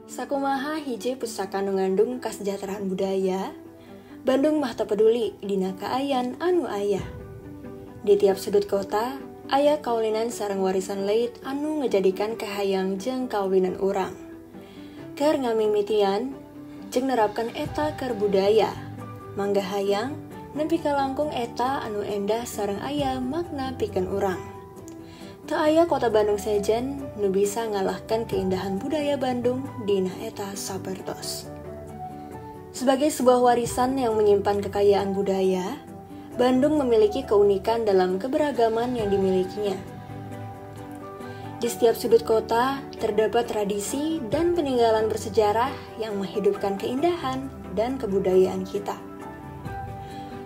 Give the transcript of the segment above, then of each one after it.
Sakumaha hiji pusaka nu ngandung kasejahteraan budaya, Bandung mah teu peduli dina kaayan anu aya. Di tiap sudut kota, aya kaulinan sareng warisan leit anu ngejadikan kahayang jeung kaulinan urang. Keur ngamimitian, jeung nerapkan eta keur budaya, mangga hayang nepi ka langkung eta anu endah sareng aya makna pikeun urang. Teu aya kota Bandung sejen nu bisa ngalahkan keindahan budaya Bandung dina eta sapertos. Sebagai sebuah warisan yang menyimpan kekayaan budaya, Bandung memiliki keunikan dalam keberagaman yang dimilikinya. Di setiap sudut kota terdapat tradisi dan peninggalan bersejarah yang menghidupkan keindahan dan kebudayaan kita.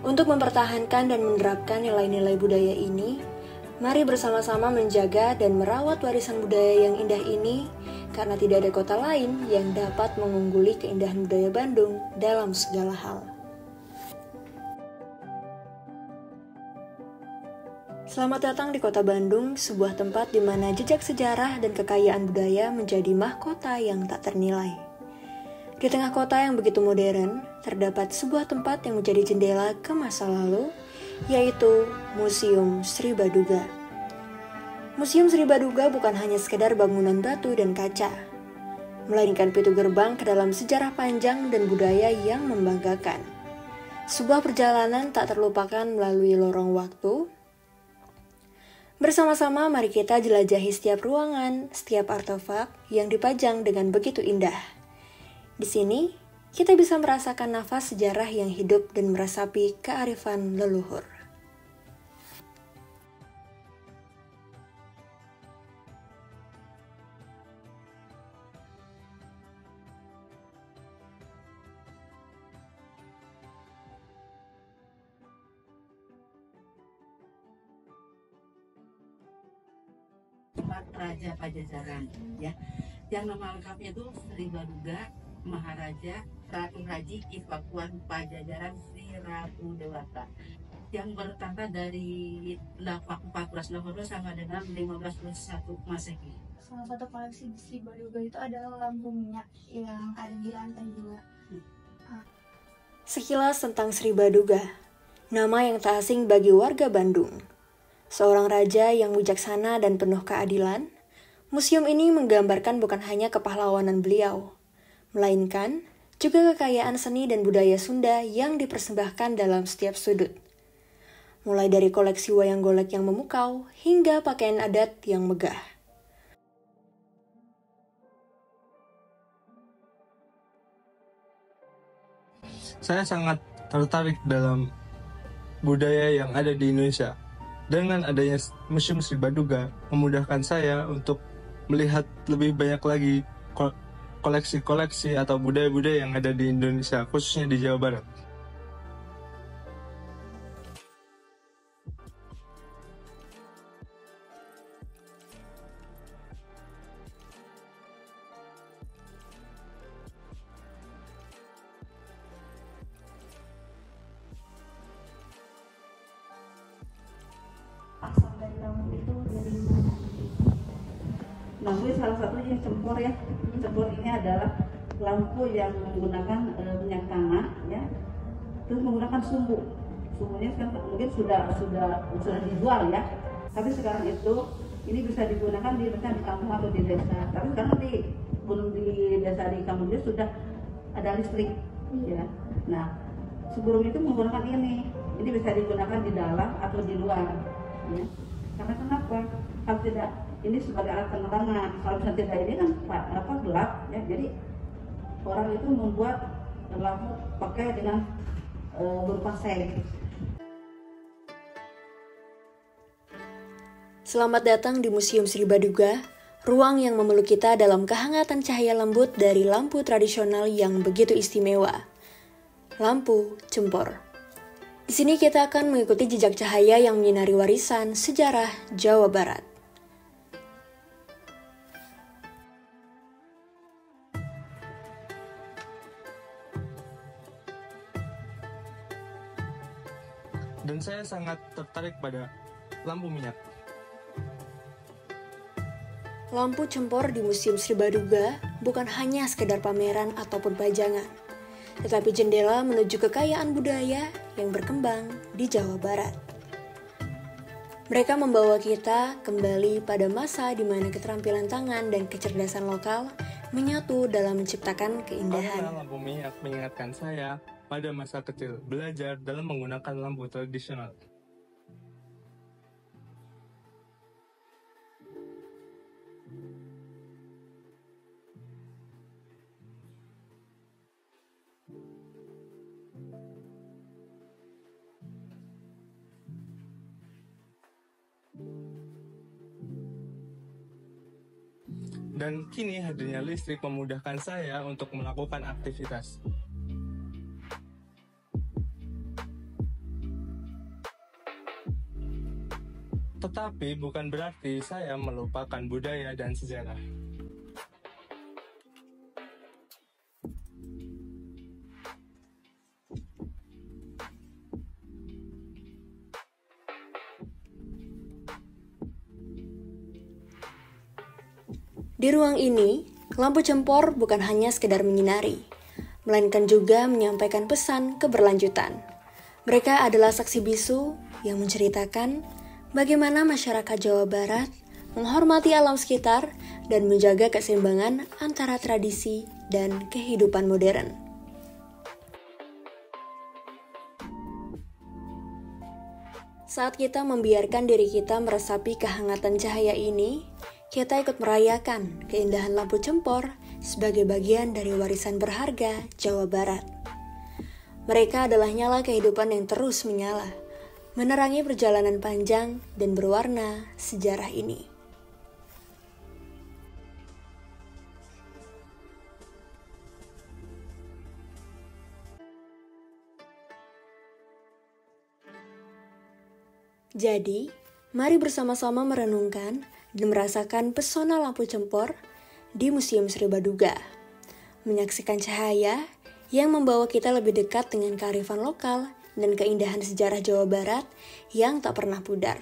Untuk mempertahankan dan menerapkan nilai-nilai budaya ini, mari bersama-sama menjaga dan merawat warisan budaya yang indah ini, karena tidak ada kota lain yang dapat mengungguli keindahan budaya Bandung dalam segala hal. Selamat datang di Kota Bandung, sebuah tempat di mana jejak sejarah dan kekayaan budaya menjadi mahkota yang tak ternilai. Di tengah kota yang begitu modern, terdapat sebuah tempat yang menjadi jendela ke masa lalu, yaitu Museum Sri Baduga. Museum Sri Baduga bukan hanya sekedar bangunan batu dan kaca, melainkan pintu gerbang ke dalam sejarah panjang dan budaya yang membanggakan. Sebuah perjalanan tak terlupakan melalui lorong waktu. Bersama-sama mari kita jelajahi setiap ruangan, setiap artefak yang dipajang dengan begitu indah. Di sini, kita bisa merasakan nafas sejarah yang hidup dan meresapi kearifan leluhur. Raja Pajajaran, ya, yang nama lengkapnya itu Sri Baduga Maharaja Ratu Haji Ifakuan Pajajaran Sri Ratu Dewata, yang bertanggal dari 1482 sama dengan 1521 Masehi. Salah satu koleksi di Sri Baduga itu adalah lampu minyak yang ada di lantai 2. Sekilas tentang Sri Baduga, nama yang tak asing bagi warga Bandung. Seorang raja yang bijaksana dan penuh keadilan, museum ini menggambarkan bukan hanya kepahlawanan beliau, melainkan juga kekayaan seni dan budaya Sunda yang dipersembahkan dalam setiap sudut. Mulai dari koleksi wayang golek yang memukau, hingga pakaian adat yang megah. Saya sangat tertarik dalam budaya yang ada di Indonesia. Dengan adanya Museum Sri Baduga, memudahkan saya untuk melihat lebih banyak lagi koleksi-koleksi atau budaya-budaya yang ada di Indonesia, khususnya di Jawa Barat. Asal dari lampu itu dari mana? Lampu salah satunya cempor, ya. Cempor ini adalah lampu yang menggunakan minyak tanah, ya. Terus menggunakan sumbu. Sumbunya sekarang mungkin sudah dijual, ya. Tapi sekarang itu ini bisa digunakan di kampung atau di desa. Tapi sekarang di desa di kampung dia sudah ada listrik, ya. Nah, sebelum itu menggunakan ini bisa digunakan di dalam atau di luar, ya. Karena kenapa? Kalau tidak ini sebagai alat penerangan, kalau misalnya tidak ini kan gelap, ya. Jadi orang itu membuat lampu pakai dengan berupa seng. Selamat datang di Museum Sri Baduga, ruang yang memeluk kita dalam kehangatan cahaya lembut dari lampu tradisional yang begitu istimewa. Lampu Cempor. Di sini kita akan mengikuti jejak cahaya yang menyinari warisan sejarah Jawa Barat. Dan saya sangat tertarik pada lampu minyak. Lampu Cempor di Museum Sri Baduga bukan hanya sekedar pameran ataupun pajangan, tetapi jendela menuju kekayaan budaya yang berkembang di Jawa Barat. Mereka membawa kita kembali pada masa di mana keterampilan tangan dan kecerdasan lokal menyatu dalam menciptakan keindahan. Lampu minyak mengingatkan saya pada masa kecil belajar dalam menggunakan lampu tradisional. Dan kini hadirnya listrik memudahkan saya untuk melakukan aktivitas. Tetapi bukan berarti saya melupakan budaya dan sejarah. Di ruang ini, lampu cempor bukan hanya sekedar menyinari, melainkan juga menyampaikan pesan keberlanjutan. Mereka adalah saksi bisu yang menceritakan bagaimana masyarakat Jawa Barat menghormati alam sekitar dan menjaga keseimbangan antara tradisi dan kehidupan modern. Saat kita membiarkan diri kita meresapi kehangatan cahaya ini, kita ikut merayakan keindahan lampu cempor sebagai bagian dari warisan berharga Jawa Barat. Mereka adalah nyala kehidupan yang terus menyala, menerangi perjalanan panjang dan berwarna sejarah ini. Jadi, mari bersama-sama merenungkan dan merasakan pesona lampu cempor di Museum Sri Baduga. Menyaksikan cahaya yang membawa kita lebih dekat dengan kearifan lokal dan keindahan sejarah Jawa Barat yang tak pernah pudar.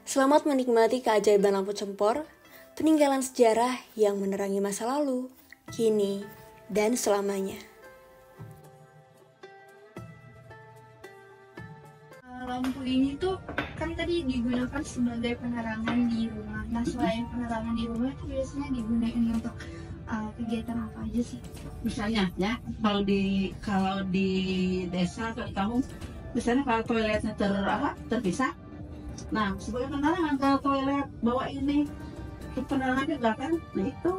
Selamat menikmati keajaiban lampu cempor, peninggalan sejarah yang menerangi masa lalu, kini, dan selamanya. Lampu ini tuh kan tadi digunakan sebagai penerangan di rumah. Nah, selain penerangan di rumah itu biasanya digunakan untuk kegiatan apa aja sih? Misalnya ya, kalau di desa atau di kampung, misalnya kalau toiletnya terpisah, nah sebagai penerangan kalau toilet bawa ini penerangan juga kan, nah itu